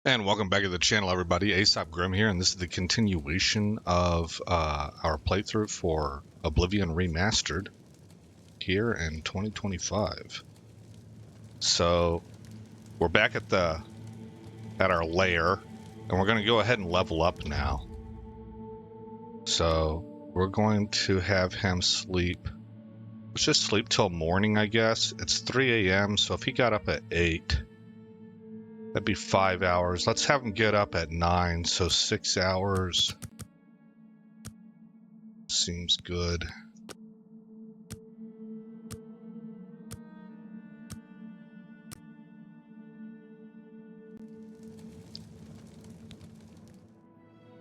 And welcome back to the channel, everybody. Aesop Grim here, and this is the continuation of our playthrough for Oblivion Remastered here in 2025. So we're back at our lair, and we're going to go ahead and level up now. So we're going to have him sleep. Let's just sleep till morning, I guess. It's 3 a.m., so if he got up at 8... that'd be 5 hours. Let's have him get up at 9, so 6 hours. Seems good.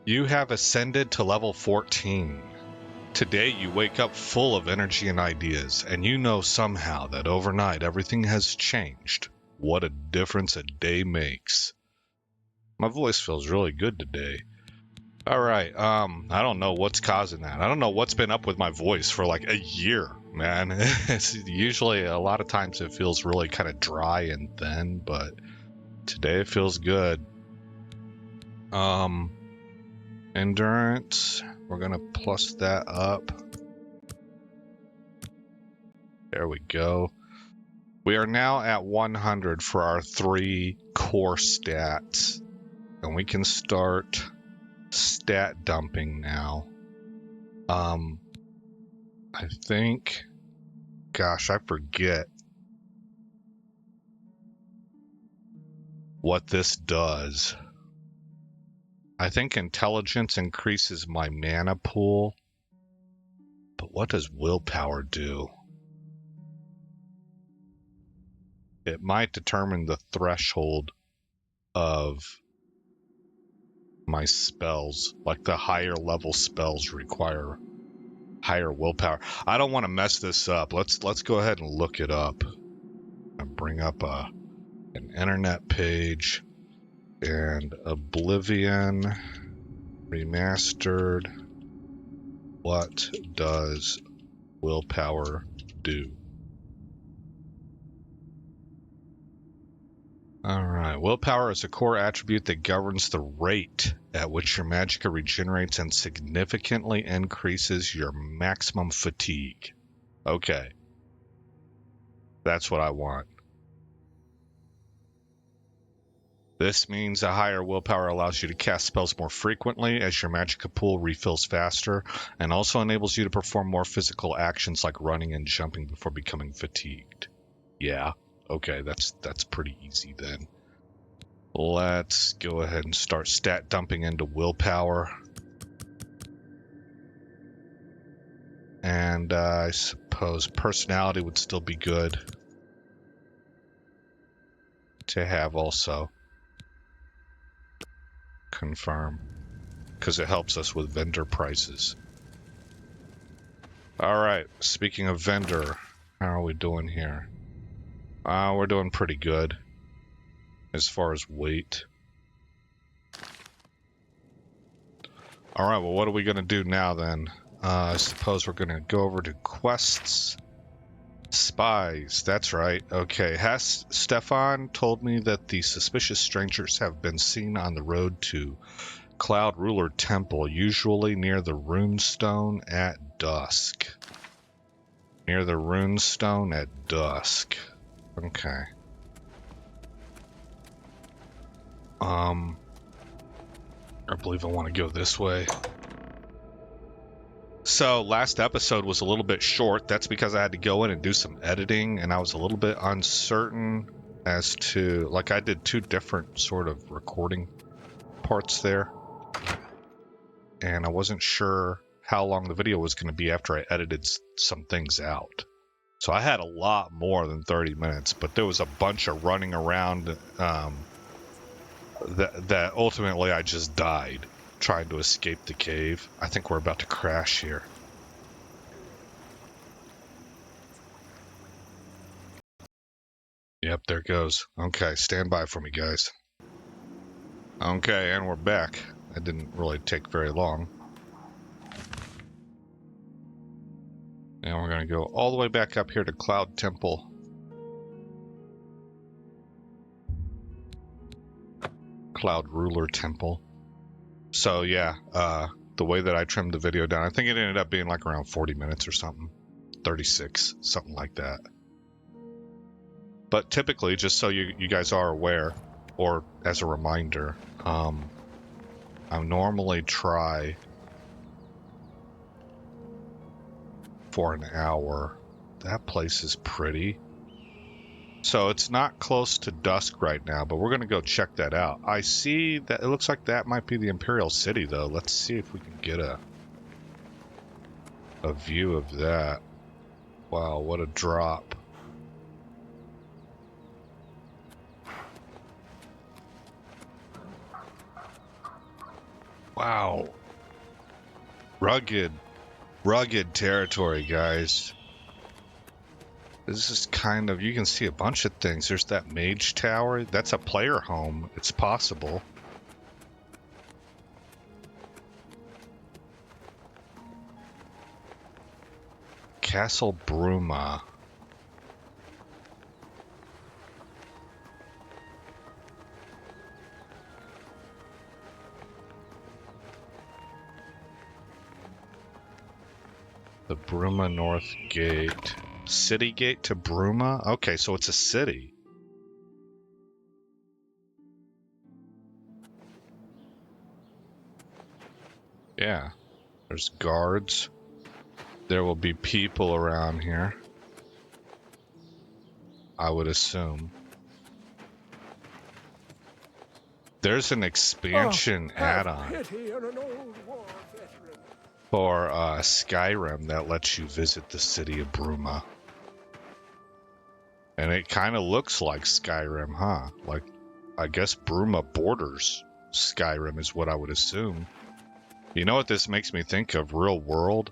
You have ascended to level 14. Today you wake up full of energy and ideas, and you know somehow that overnight everything has changed. What a difference a day makes. My voice feels really good today. Alright, I don't know what's causing that. I don't know what's been up with my voice for like a year, man. It's usually, a lot of times it feels really kind of dry and thin, but today it feels good. Endurance, we're gonna plus that up. There we go. We are now at 100 for our 3 core stats, and we can start stat dumping now. I think, gosh, I forget what this does. I think intelligence increases my mana pool, but what does willpower do? It might determine the threshold of my spells, like the higher level spells require higher willpower. I don't want to mess this up. Let's go ahead and look it up and bring up an internet page. And Oblivion Remastered, what does willpower do? Alright, willpower is a core attribute that governs the rate at which your magicka regenerates and significantly increases your maximum fatigue. Okay. That's what I want. This means a higher willpower allows you to cast spells more frequently as your magicka pool refills faster, and also enables you to perform more physical actions like running and jumping before becoming fatigued. Yeah, okay, that's pretty easy then. Let's go ahead and start stat dumping into willpower. And I suppose personality would still be good to have also. Confirm, because it helps us with vendor prices. Alright, speaking of vendor, how are we doing here? We're doing pretty good as far as weight. Alright, well, what are we going to do now then? I suppose we're going to go over to quests. Spies, that's right. Okay, Stefan told me that the suspicious strangers have been seen on the road to Cloud Ruler Temple, usually near the runestone at dusk. Near the runestone at dusk. Okay. I believe I want to go this way. So, last episode was a little bit short. That's because I had to go in and do some editing, and I was a little bit uncertain as to, like, I did 2 different sort of recording parts there. And I wasn't sure how long the video was going to be after I edited some things out. So I had a lot more than 30 minutes, but there was a bunch of running around that ultimately I just died trying to escape the cave. I think we're about to crash here. Yep, there it goes. Okay, stand by for me, guys. Okay, and we're back. That didn't really take very long. And we're going to go all the way back up here to Cloud Temple. Cloud Ruler Temple. So yeah, the way that I trimmed the video down, I think it ended up being like around 40 minutes or something. 36, something like that. But typically, just so you guys are aware, or as a reminder, I normally try for an hour. That place is pretty. So it's not close to dusk right now, but we're going to go check that out. I see that it looks like that might be the Imperial City, though. Let's see if we can get a view of that. Wow, what a drop. Wow. Rugged territory, guys. This is kind of, you can see a bunch of things. There's that mage tower. That's a player home. It's possible. Castle Bruma. The Bruma North Gate. City Gate to Bruma? Okay, so it's a city. Yeah. There's guards. There will be people around here, I would assume. There's an expansion add-on for Skyrim that lets you visit the city of Bruma. And it kind of looks like Skyrim, huh? Like, I guess Bruma borders Skyrim is what I would assume. You know what this makes me think of, real world,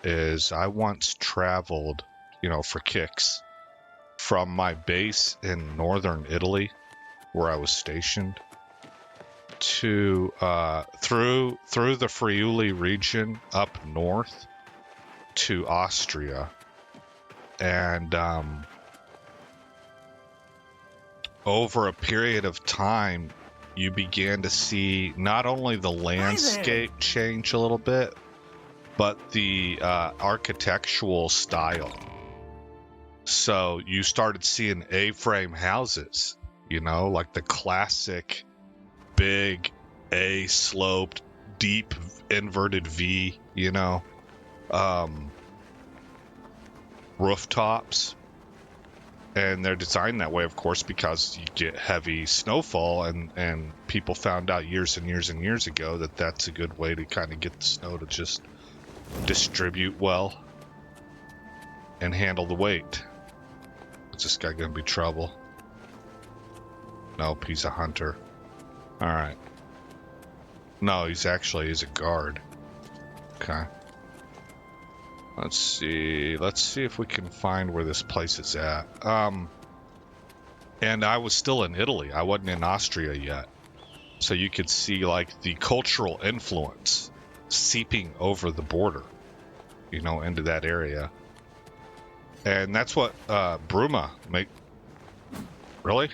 is I once traveled, for kicks, from my base in northern Italy, where I was stationed, to through the Friuli region up north to Austria, and over a period of time you began to see not only the landscape change a little bit, but the architectural style. So you started seeing A-frame houses, like the classic big A-sloped, deep inverted V, rooftops. And they're designed that way, of course, because you get heavy snowfall, and people found out years and years and years ago that that's a good way to kind of get the snow to just distribute well and handle the weight. Is this guy gonna be trouble? Nope, he's a hunter. Alright. No, he's a guard. Okay. Let's see if we can find where this place is at. And I was still in Italy. I wasn't in Austria yet. So you could see, like, the cultural influence seeping over the border, into that area. And that's what Bruma make. Really?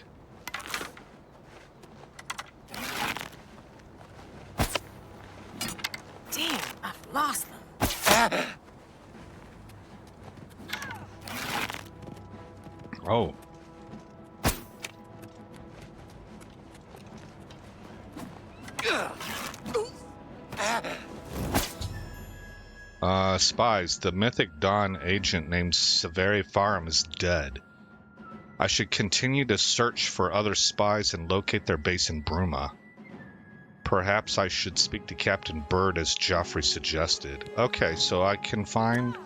Damn, I've lost them. Oh. Spies. The mythic Dawn agent named Severi Farum is dead. I should continue to search for other spies and locate their base in Bruma. Perhaps I should speak to Captain Bird as Joffrey suggested. Okay, so I can find...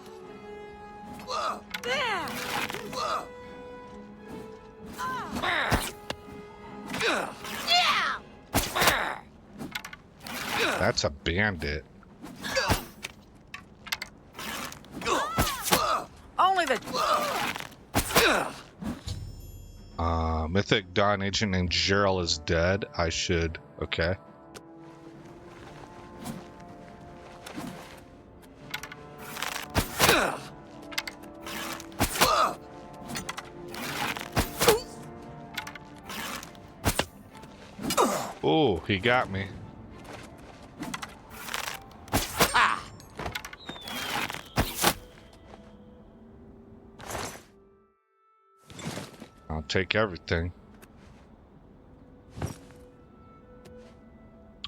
That's a bandit. Only the... Mythic Dawn agent named Gerald is dead. I should... Okay. Oh, he got me. Ah! I'll take everything.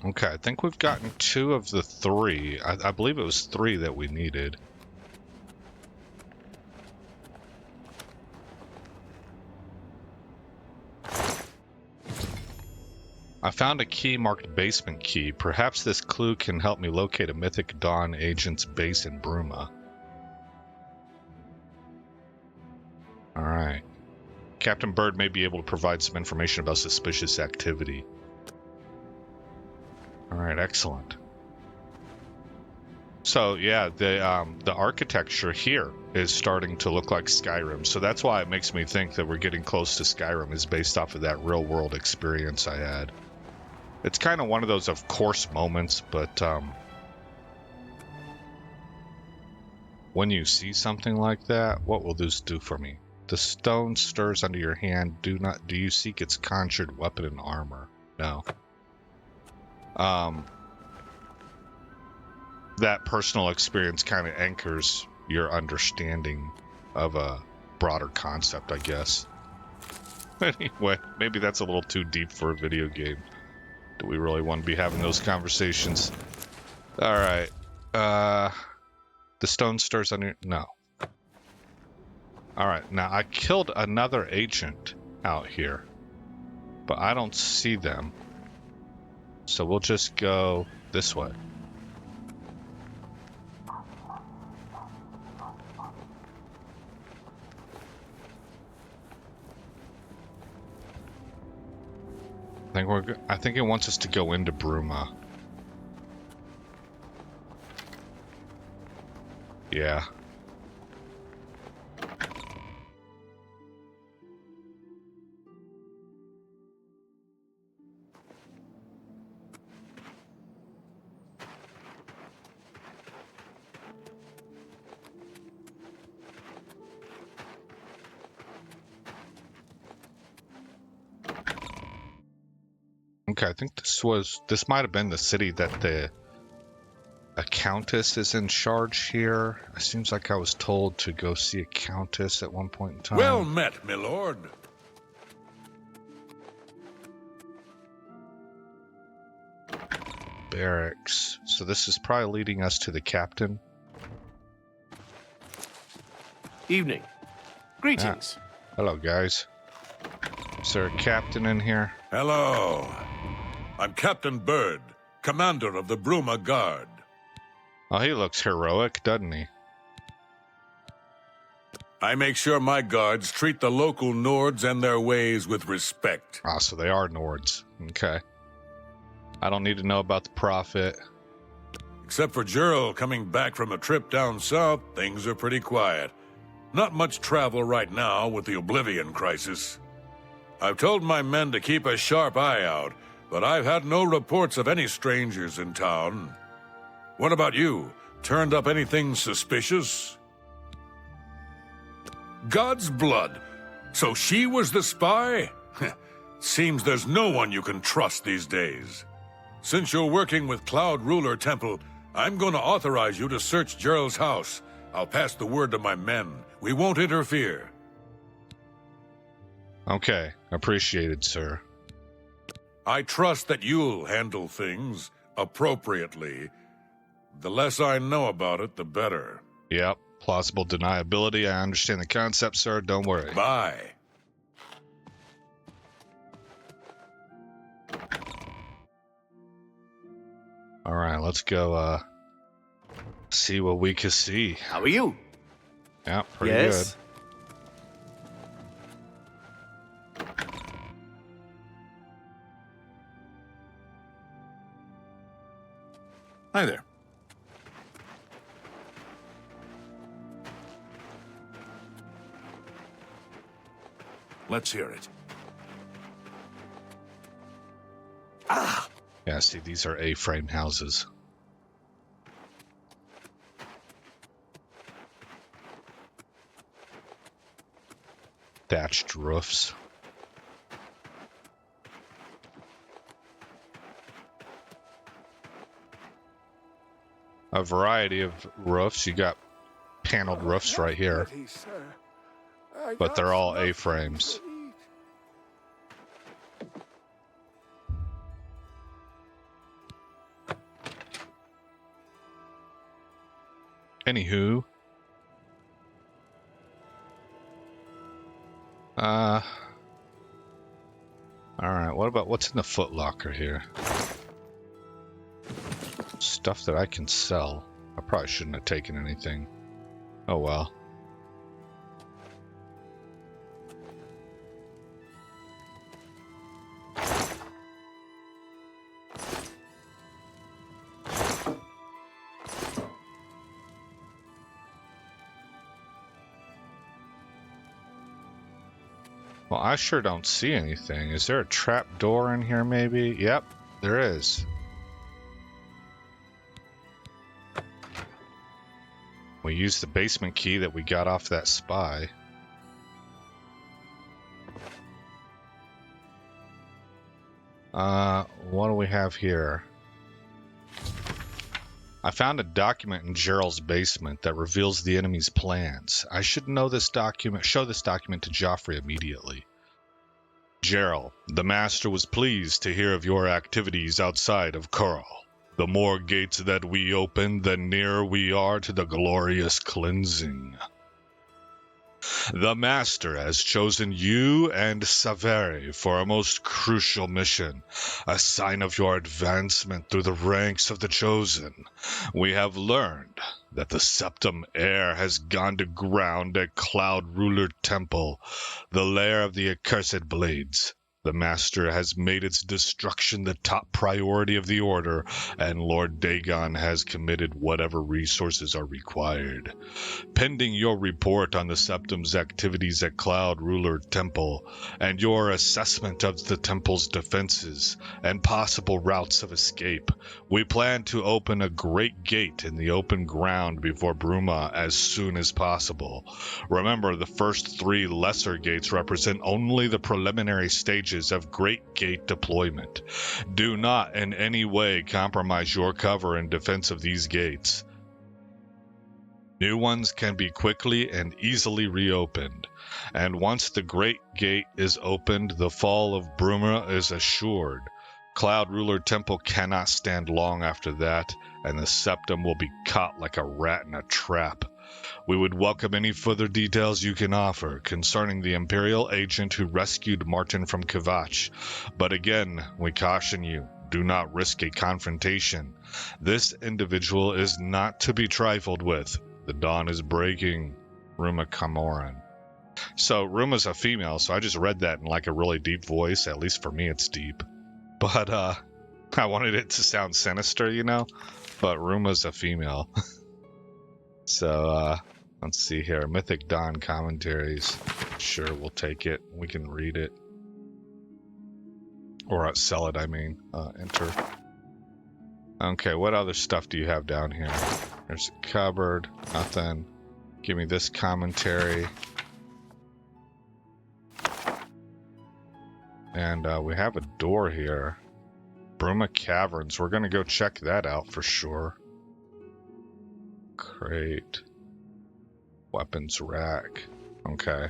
Okay, I think we've gotten 2 of the 3. I believe it was 3 that we needed. I found a key marked basement key. Perhaps this clue can help me locate a Mythic Dawn agent's base in Bruma. Alright. Captain Bird may be able to provide some information about suspicious activity. Alright, excellent. So yeah, the architecture here is starting to look like Skyrim. So that's why it makes me think that we're getting close to Skyrim, is based off of that real world experience I had. It's kind of one of those of course moments, but when you see something like that, what will this do for me? The stone stirs under your hand. Do you seek its conjured weapon and armor? No. That personal experience kind of anchors your understanding of a broader concept, I guess. Anyway, maybe that's a little too deep for a video game. Do we really want to be having those conversations? Alright. The stone stirs under... No. Alright, now I killed another agent out here, but I don't see them. So we'll just go this way. I think it wants us to go into Bruma. Yeah. Okay, I think this might have been the city that a countess is in charge here. It seems like I was told to go see a countess at one point in time. Well met, my lord. Barracks. So this is probably leading us to the captain. Evening. Greetings. Hello, guys. Is there a captain in here? Hello. I'm Captain Bird, commander of the Bruma Guard. Oh, he looks heroic, doesn't he? I make sure my guards treat the local Nords and their ways with respect. Ah, so they are Nords. Okay. I don't need to know about the Prophet. Except for Gerald coming back from a trip down south, things are pretty quiet. Not much travel right now with the Oblivion crisis. I've told my men to keep a sharp eye out, but I've had no reports of any strangers in town. What about you? Turned up anything suspicious? God's blood. So she was the spy? Seems there's no one you can trust these days. Since you're working with Cloud Ruler Temple, I'm going to authorize you to search Gerald's house. I'll pass the word to my men. We won't interfere. Okay, appreciated, sir. I trust that you'll handle things appropriately. The less I know about it, the better. Yep, plausible deniability. I understand the concept, sir. Don't worry. Bye. All right, let's go see what we can see. How are you? Yeah, pretty Yes. Hi there. Let's hear it. Ah, Yeah, see, these are A-frame houses. Thatched roofs. a variety of roofs. You got paneled roofs right here, but they're all A-frames. Anywho, all right, what about what's in the footlocker here? Stuff that I can sell. I probably shouldn't have taken anything. Oh well. Well, I sure don't see anything. Is there a trap door in here maybe? Yep, there is. We used the basement key that we got off that spy. What do we have here? I found a document in Gerald's basement that reveals the enemy's plans. I should know this document, show this document to Joffrey immediately. Gerald, the Master was pleased to hear of your activities outside of Khorne. The more gates that we open, the nearer we are to the glorious cleansing. The Master has chosen you and Saveri for a most crucial mission, a sign of your advancement through the ranks of the Chosen. We have learned that the Septum Heir has gone to ground at Cloud Ruler Temple, the lair of the accursed blades. The Master has made its destruction the top priority of the Order, and Lord Dagon has committed whatever resources are required. Pending your report on the Septum's activities at Cloud Ruler Temple, and your assessment of the Temple's defenses and possible routes of escape, we plan to open a great gate in the open ground before Bruma as soon as possible. Remember, the first 3 lesser gates represent only the preliminary stages of Great Gate deployment. Do not in any way compromise your cover in defense of these gates. New ones can be quickly and easily reopened, and once the Great Gate is opened, the fall of Bruma is assured. Cloud Ruler Temple cannot stand long after that, and the Septum will be caught like a rat in a trap. We would welcome any further details you can offer concerning the Imperial agent who rescued Martin from Kvatch. But again, we caution you, do not risk a confrontation. This individual is not to be trifled with. The dawn is breaking. Ruma Camoran. So Ruma's a female, so I just read that in like a really deep voice. At least for me it's deep. But I wanted it to sound sinister, you know? But Ruma's a female. So let's see here. Mythic Dawn commentaries. Sure, we'll take it. We can read it. Or sell it, I mean. Enter. Okay, what other stuff do you have down here? There's a cupboard. Nothing. Give me this commentary. And we have a door here. Bruma Caverns. We're going to go check that out for sure. Crate. Weapons rack. Okay.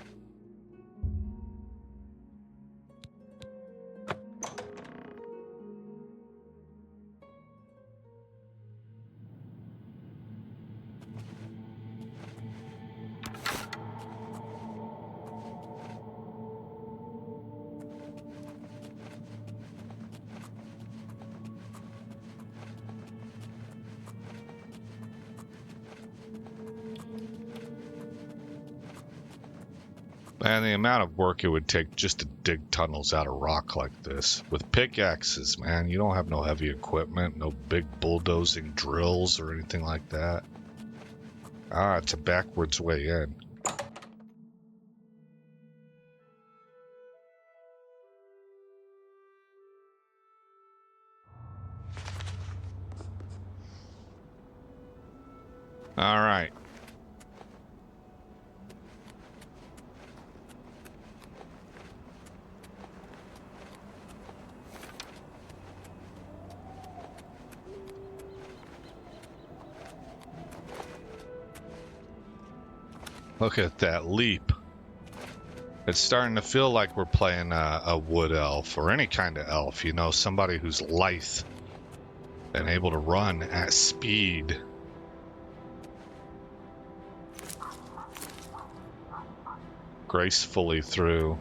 And the amount of work it would take just to dig tunnels out of rock like this. With pickaxes, man, you don't have no heavy equipment, no big bulldozing drills or anything like that. Ah, it's a backwards way in. All right. Look at that leap. It's starting to feel like we're playing a wood elf or any kind of elf, you know, somebody who's lithe and able to run at speed. Gracefully through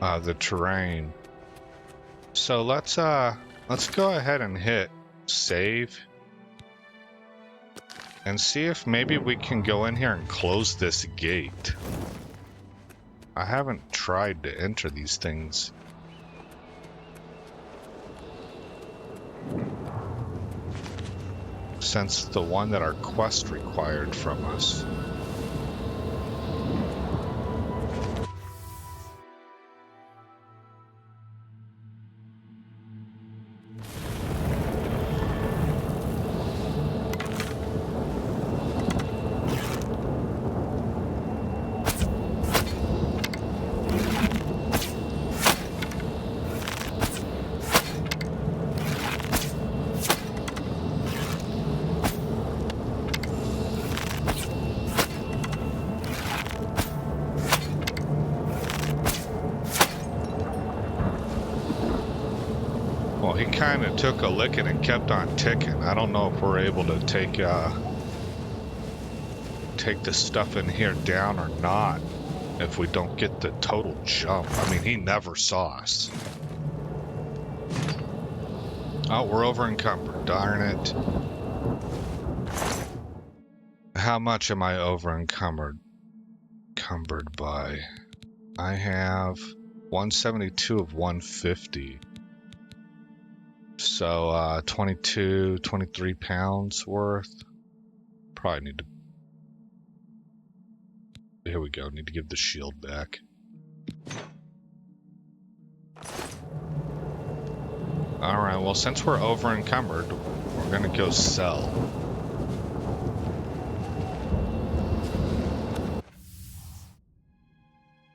the terrain. So let's go ahead and hit save and see if maybe we can go in here and close this gate. I haven't tried to enter these things. Since the one that our quest required from us. He kind of took a licking and kept on ticking. I don't know if we're able to take the stuff in here down or not if we don't get the total jump. I mean, he never saw us. Oh, we're over encumbered. Darn it. How much am I over encumbered? Encumbered by... I have 172 of 150. So, 23 pounds worth. Probably need to... Here we go, need to give the shield back. Alright, well, since we're over encumbered, we're gonna go sell.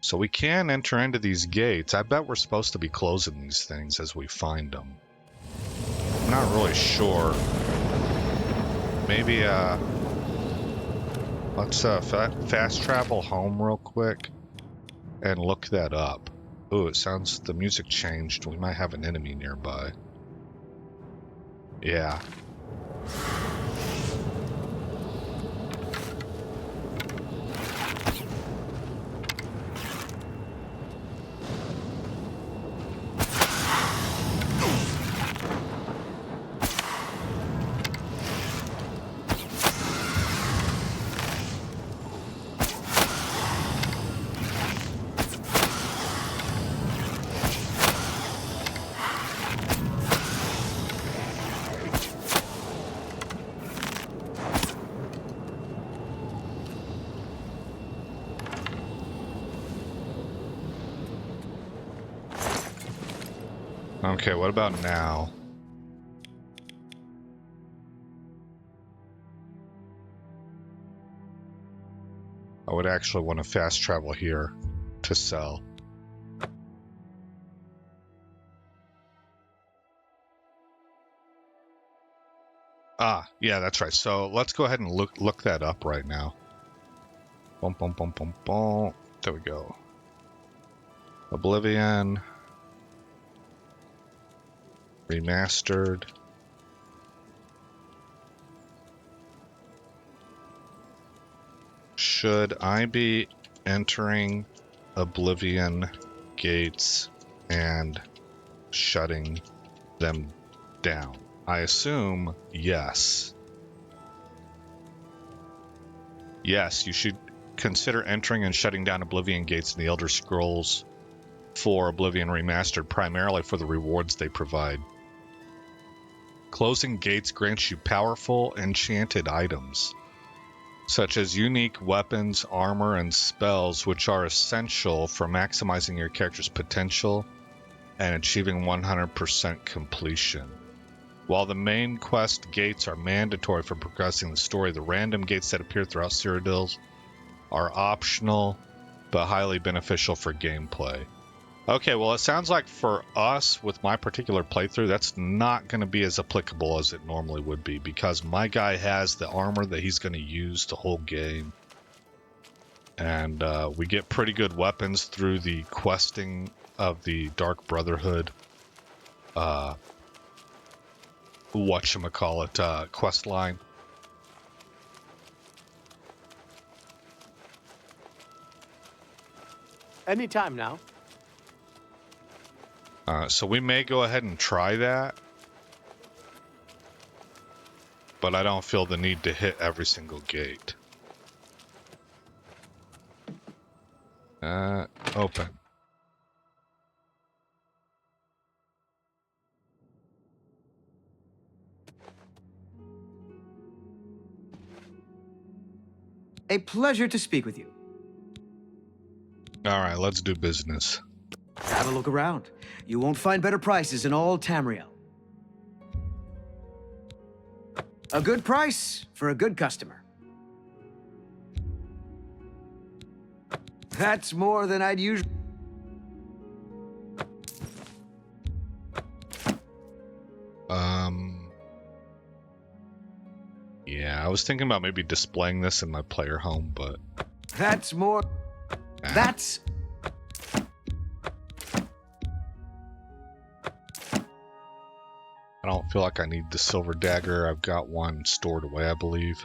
So we can enter into these gates. I bet we're supposed to be closing these things as we find them. I'm not really sure. Maybe, let's fast travel home real quick and look that up. Ooh, it sounds the music changed. We might have an enemy nearby. Yeah. Okay, what about now? I would actually want to fast travel here to sell. Ah, yeah, that's right. So let's go ahead and look that up right now. Boom, boom, boom, boom, boom. There we go. Oblivion. Remastered. Should I be entering Oblivion gates and shutting them down? I assume yes. Yes, you should consider entering and shutting down Oblivion gates in the Elder Scrolls 4 Oblivion Remastered primarily for the rewards they provide. Closing gates grants you powerful, enchanted items, such as unique weapons, armor, and spells, which are essential for maximizing your character's potential and achieving 100% completion. While the main quest gates are mandatory for progressing the story, the random gates that appear throughout Cyrodiil are optional, but highly beneficial for gameplay. Okay, well, it sounds like for us, with my particular playthrough, that's not going to be as applicable as it normally would be, because my guy has the armor that he's going to use the whole game. And we get pretty good weapons through the questing of the Dark Brotherhood. Whatchamacallit, quest line. Anytime now. So we may go ahead and try that. But I don't feel the need to hit every single gate. Open. A pleasure to speak with you. All right, let's do business. Have a look around. You won't find better prices in all Tamriel. A good price for a good customer. That's more than I'd usually... Yeah, I was thinking about maybe displaying this in my player home, but... That's more... That's... I don't feel like I need the silver dagger. I've got one stored away, I believe.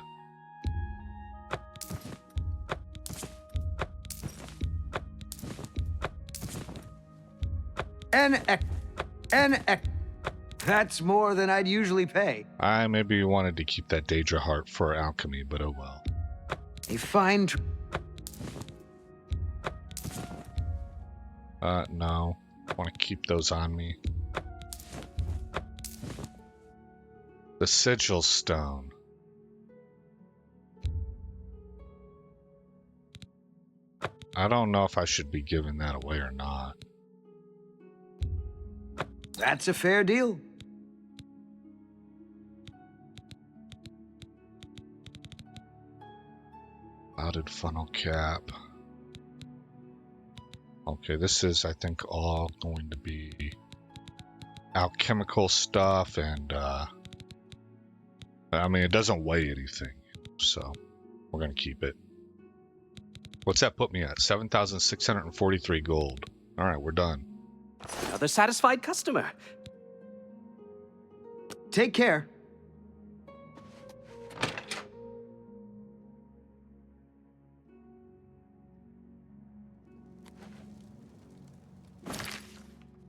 That's more than I'd usually pay. I maybe wanted to keep that Daedra heart for alchemy, but oh well. A fine... No. I want to keep those on me. The sigil stone. I don't know if I should be giving that away or not. That's a fair deal. Clouded funnel cap. Okay, this is, I think, all going to be alchemical stuff, and I mean, it doesn't weigh anything, so we're gonna keep it. What's that put me at? 7,643 gold. All right, we're done. Another satisfied customer. Take care.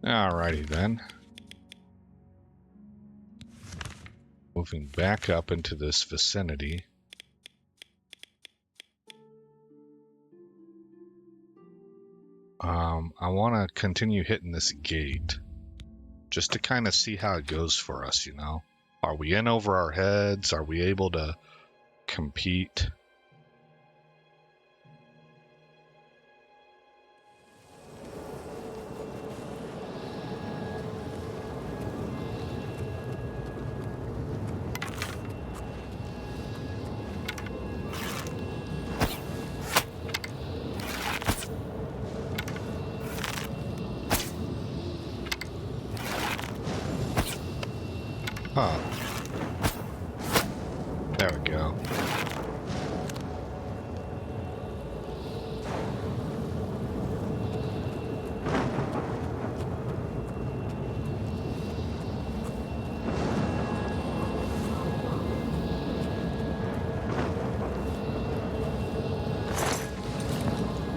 Alrighty then. Moving back up into this vicinity. I want to continue hitting this gate. Just to kind of see how it goes for us, you know? Are we in over our heads? Are we able to compete? Huh. There we go.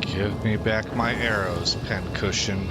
Give me back my arrows, Pincushion.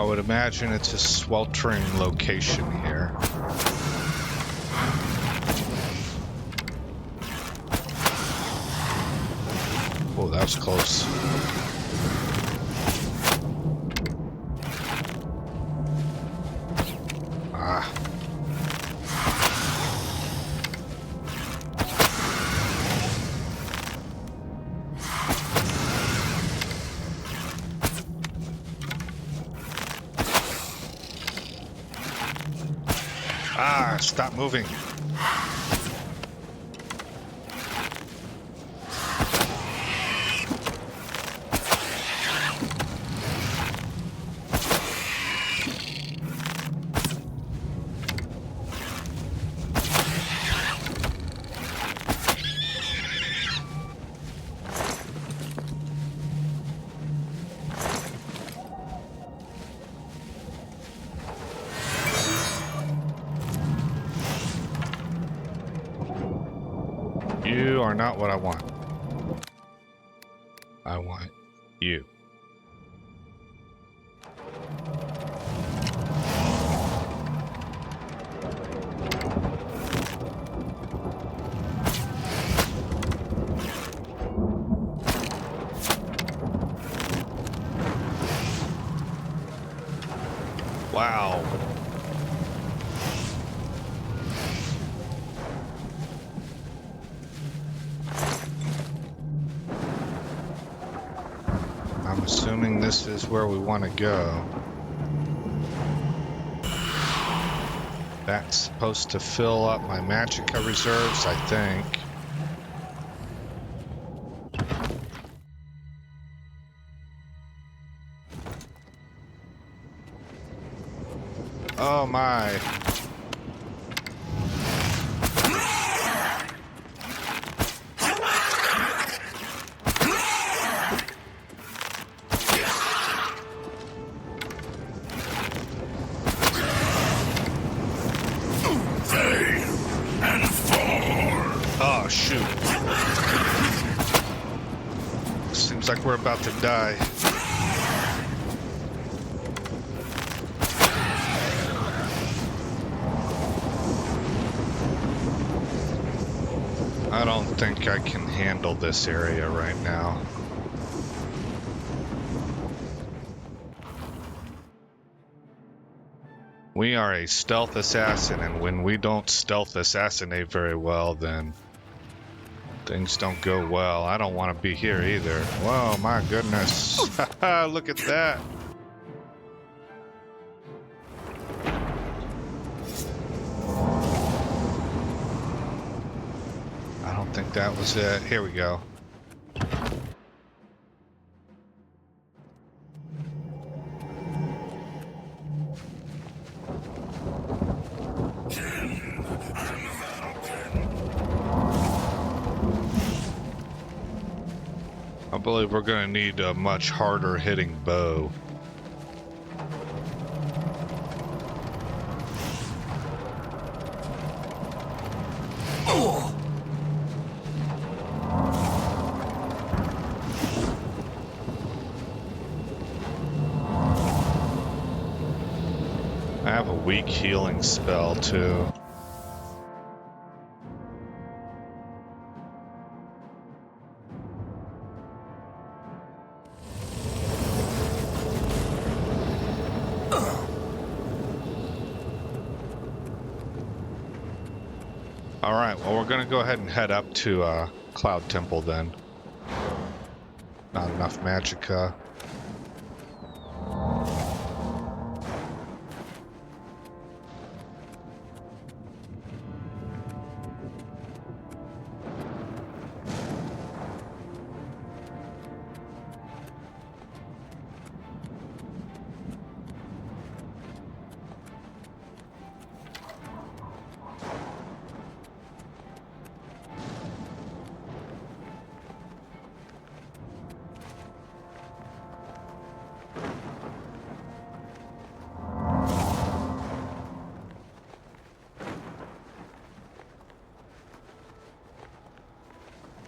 would imagine it's a sweltering location here. Oh, that was close. Ah. Ah, stop moving. You are not what I want. I want you. Wow. I'm assuming this is where we want to go. That's supposed to fill up my magicka reserves, I think. Oh my. Oh, shoot. Seems like we're about to die. I don't think I can handle this area right now. We are a stealth assassin, and when we don't stealth assassinate very well, then things don't go well. I don't want to be here either. Whoa, my goodness. Look at that. I don't think that was it. Here we go. I believe we're going to need a much harder hitting bow. I have a weak healing spell too. Alright, well we're gonna go ahead and head up to Cloud Temple then. Not enough magicka.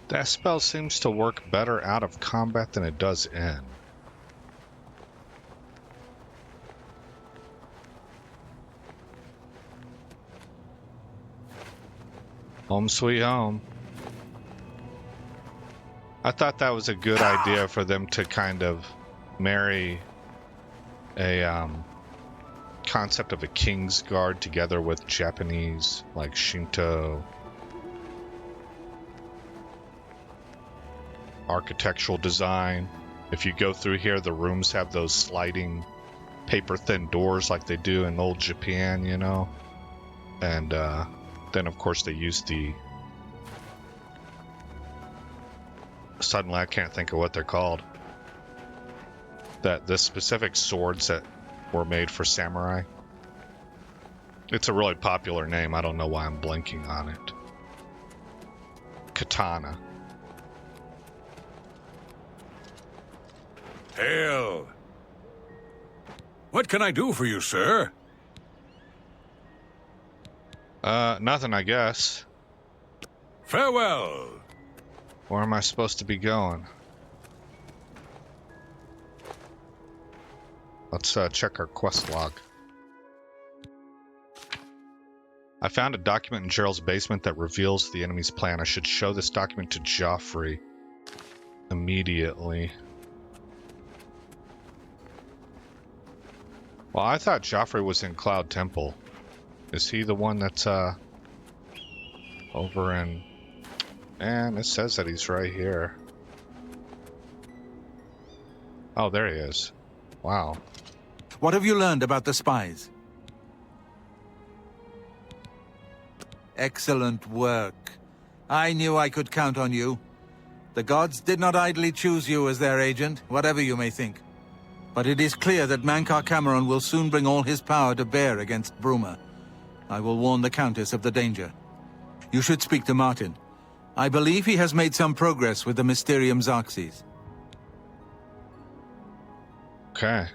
That spell seems to work better out of combat than it does in. Home sweet home. I thought that was a good idea for them to kind of marry a concept of a king's guard together with Japanese, like Shinto architectural design. If you go through here, the rooms have those sliding paper-thin doors like they do in old Japan, you know? And then, of course, they use the... Suddenly, I can't think of what they're called. The specific swords that were made for samurai. It's a really popular name. I don't know why I'm blanking on it. Katana. Hail! What can I do for you, sir? Nothing, I guess. Farewell! Where am I supposed to be going? Let's check our quest log. I found a document in Gerald's basement that reveals the enemy's plan. I should show this document to Joffrey immediately. Well, I thought Joffrey was in Cloud Temple. Is he the one that's over in... And it says that he's right here. Oh, there he is. Wow. What have you learned about the spies? Excellent work. I knew I could count on you. The gods did not idly choose you as their agent, whatever you may think. But it is clear that Mankar Cameron will soon bring all his power to bear against Bruma. I will warn the Countess of the danger. You should speak to Martin. I believe he has made some progress with the Mysterium Xarxes. Okay.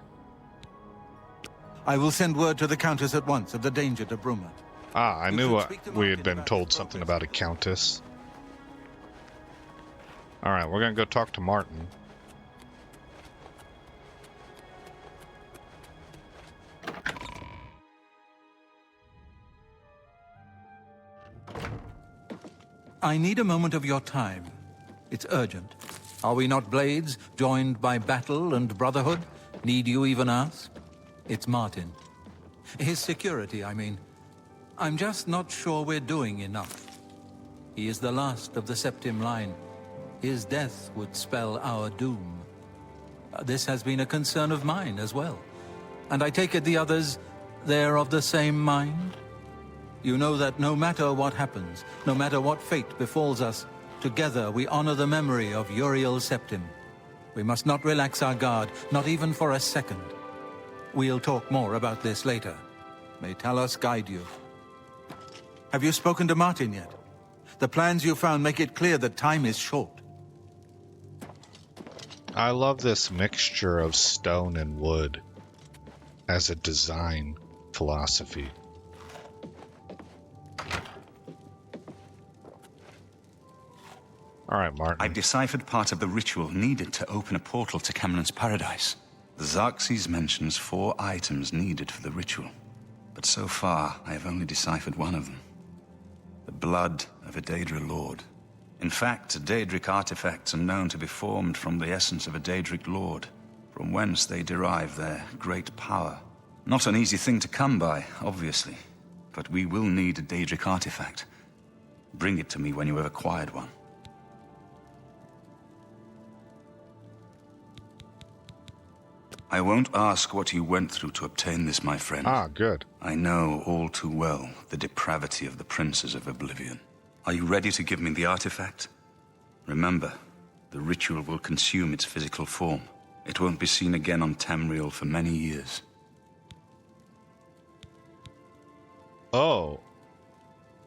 I will send word to the Countess at once of the danger to Bruma. Ah, I You knew should speak to we had Martin been about told his something progress. about a countess. Alright, we're gonna go talk to Martin. I need a moment of your time. It's urgent. Are we not blades, joined by battle and brotherhood? Need you even ask? It's Martin. His security, I mean. I'm just not sure we're doing enough. He is the last of the Septim line. His death would spell our doom. This has been a concern of mine as well. And I take it the others, they're of the same mind? You know that no matter what happens, no matter what fate befalls us, together we honor the memory of Uriel Septim. We must not relax our guard, not even for a second. We'll talk more about this later. May Talos guide you. Have you spoken to Martin yet? The plans you found make it clear that time is short. I love this mixture of stone and wood as a design philosophy. All right, Martin. I've deciphered part of the ritual needed to open a portal to Cameron's paradise. The Xarxes mentions 4 items needed for the ritual. But so far, I have only deciphered one of them. The blood of a Daedra lord. In fact, Daedric artifacts are known to be formed from the essence of a Daedric lord, from whence they derive their great power. Not an easy thing to come by, obviously, but we will need a Daedric artifact. Bring it to me when you have acquired one. I won't ask what you went through to obtain this, my friend. Ah, good. I know all too well the depravity of the princes of Oblivion. Are you ready to give me the artifact? Remember, the ritual will consume its physical form. It won't be seen again on Tamriel for many years. Oh.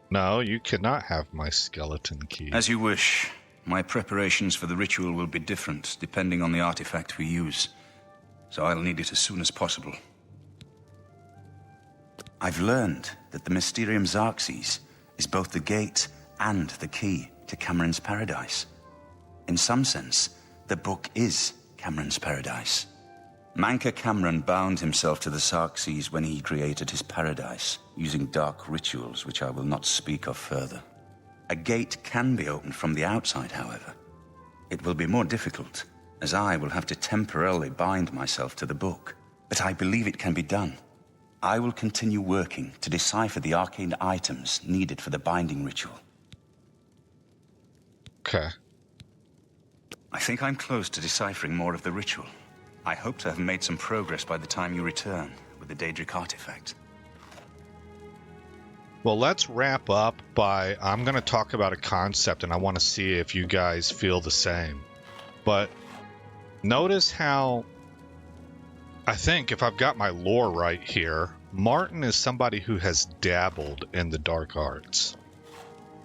No, you cannot have my skeleton key. As you wish. My preparations for the ritual will be different, depending on the artifact we use. So I'll need it as soon as possible. I've learned that the Mysterium Xarxes is both the gate and the key to Cameron's paradise. In some sense, the book is Cameron's paradise. Mankar Cameron bound himself to the Xarxes when he created his paradise, using dark rituals which I will not speak of further. A gate can be opened from the outside, however. It will be more difficult, as I will have to temporarily bind myself to the book. But I believe it can be done. I will continue working to decipher the arcane items needed for the binding ritual. Okay. I think I'm close to deciphering more of the ritual. I hope to have made some progress by the time you return with the Daedric artifact. Well, let's wrap up by, I'm going to talk about a concept and I want to see if you guys feel the same. But notice how, I think if I've got my lore right here, Martin is somebody who has dabbled in the dark arts.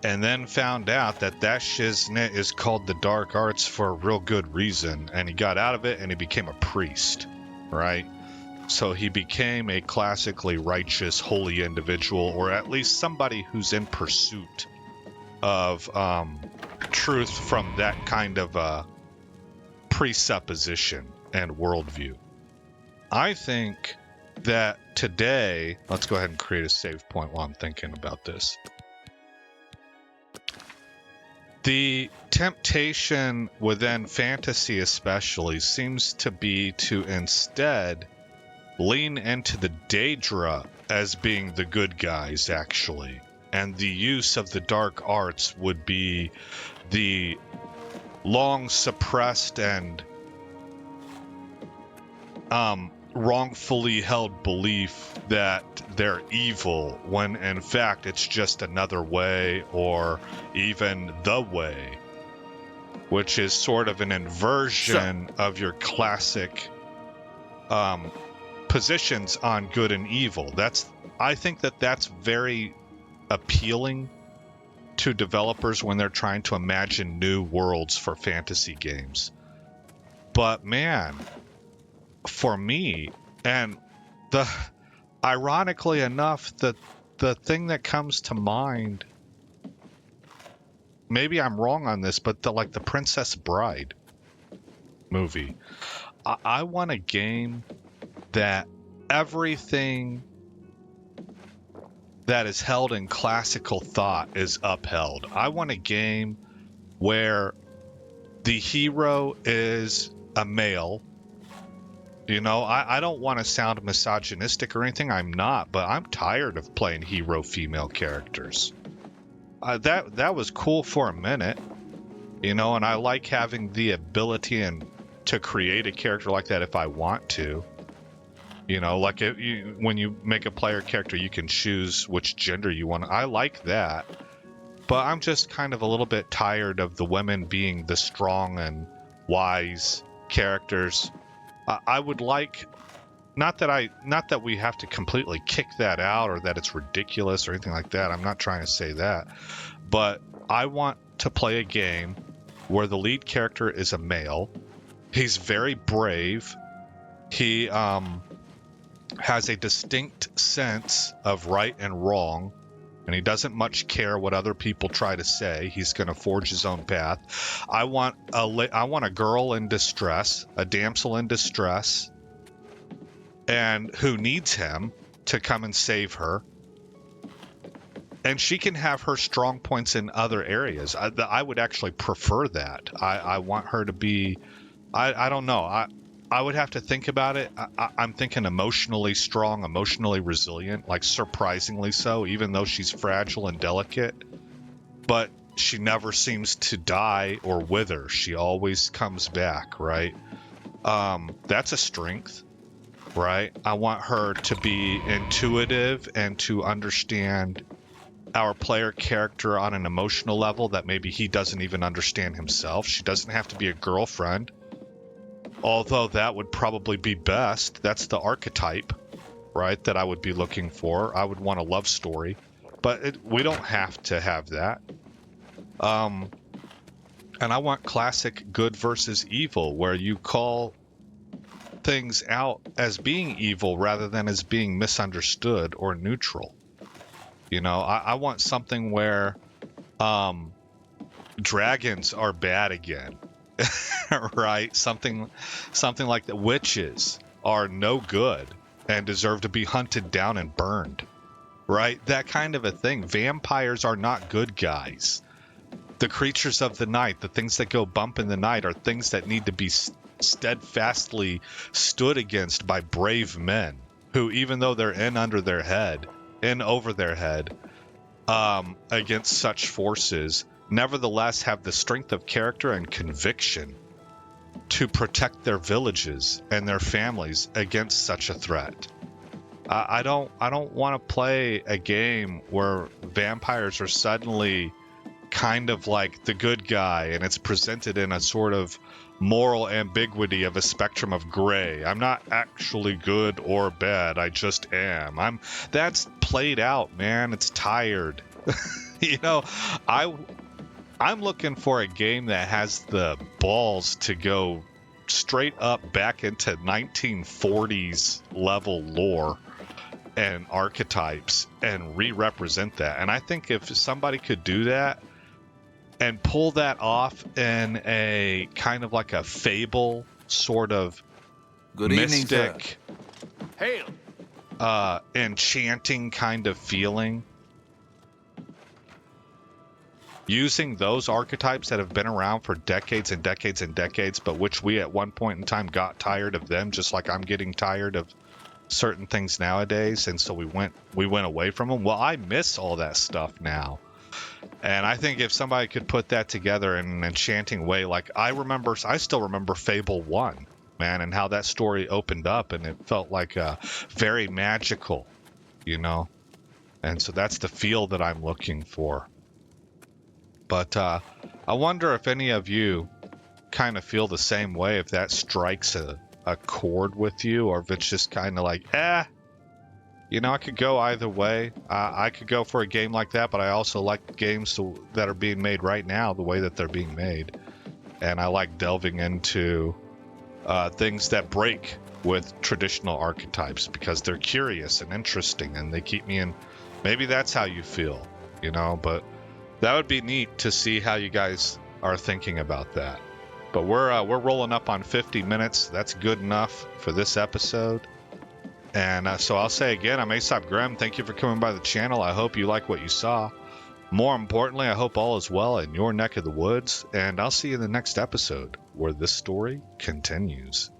And then found out that shiznit is called the dark arts for a real good reason. And he got out of it and he became a priest, right? So he became a classically righteous, holy individual, or at least somebody who's in pursuit of truth from that kind of presupposition and worldview. I think that today, let's go ahead and create a save point while I'm thinking about this. The temptation within fantasy especially seems to be to instead lean into the Daedra as being the good guys, actually. And the use of the dark arts would be the long suppressed and wrongfully held belief that they're evil, when in fact it's just another way, or even the way, which is sort of an inversion of your classic positions on good and evil. I think that's very appealing to developers when they're trying to imagine new worlds for fantasy games. But man, for me, and ironically enough, the thing that comes to mind, maybe I'm wrong on this, but the Princess Bride movie. I want a game that everything that is held in classical thought is upheld. I want a game where the hero is a male. You know, I don't want to sound misogynistic or anything. I'm not, but I'm tired of playing hero female characters. That was cool for a minute, you know, and I like having the ability to create a character like that if I want to. You know, like when you make a player character, you can choose which gender you want. I like that, but I'm just kind of a little bit tired of the women being the strong and wise characters. I would like, not that we have to completely kick that out or that it's ridiculous or anything like that. I'm not trying to say that, but I want to play a game where the lead character is a male. He's very brave. He has a distinct sense of right and wrong, and he doesn't much care what other people try to say. He's going to forge his own path. I want a girl in distress, a damsel in distress, and who needs him to come and save her. And she can have her strong points in other areas. I would actually prefer that. I want her to be, I don't know. I would have to think about it. I'm thinking emotionally strong, emotionally resilient, like surprisingly so, even though she's fragile and delicate. But she never seems to die or wither. She always comes back, right? That's a strength, right? I want her to be intuitive and to understand our player character on an emotional level that maybe he doesn't even understand himself. She doesn't have to be a girlfriend. Although that would probably be best. That's the archetype, right, that I would be looking for. I would want a love story. But we don't have to have that. And I want classic good versus evil, where you call things out as being evil rather than as being misunderstood or neutral. You know, I want something where dragons are bad again. Right? Something like the witches are no good and deserve to be hunted down and burned. Right? That kind of a thing. Vampires are not good guys. The creatures of the night, the things that go bump in the night, are things that need to be steadfastly stood against by brave men who, even though they're in over their head, against such forces, nevertheless have the strength of character and conviction to protect their villages and their families against such a threat. I don't want to play a game where vampires are suddenly kind of like the good guy and it's presented in a sort of moral ambiguity of a spectrum of gray. I'm not actually good or bad, I just am. That's played out, man. It's tired. You know, I'm looking for a game that has the balls to go straight up back into 1940s level lore and archetypes and re-represent that. And I think if somebody could do that and pull that off in a kind of like a fable sort of Good evening, mystic, Hail! enchanting kind of feeling, using those archetypes that have been around for decades and decades and decades, but which we at one point in time got tired of them, just like I'm getting tired of certain things nowadays, and so we went away from them. Well, I miss all that stuff now. And I think if somebody could put that together in an enchanting way, like I still remember Fable 1, man, and how that story opened up, and it felt like very magical, you know? And so that's the feel that I'm looking for. But I wonder if any of you kind of feel the same way, if that strikes a chord with you, or if it's just kind of like, you know, I could go either way. I could go for a game like that, but I also like games that are being made right now the way that they're being made. And I like delving into things that break with traditional archetypes because they're curious and interesting and they keep me in. Maybe that's how you feel, you know, but that would be neat to see how you guys are thinking about that. But we're rolling up on 50 minutes. That's good enough for this episode. And so I'll say again, I'm Aesop Grimm. Thank you for coming by the channel. I hope you like what you saw. More importantly, I hope all is well in your neck of the woods. And I'll see you in the next episode where this story continues.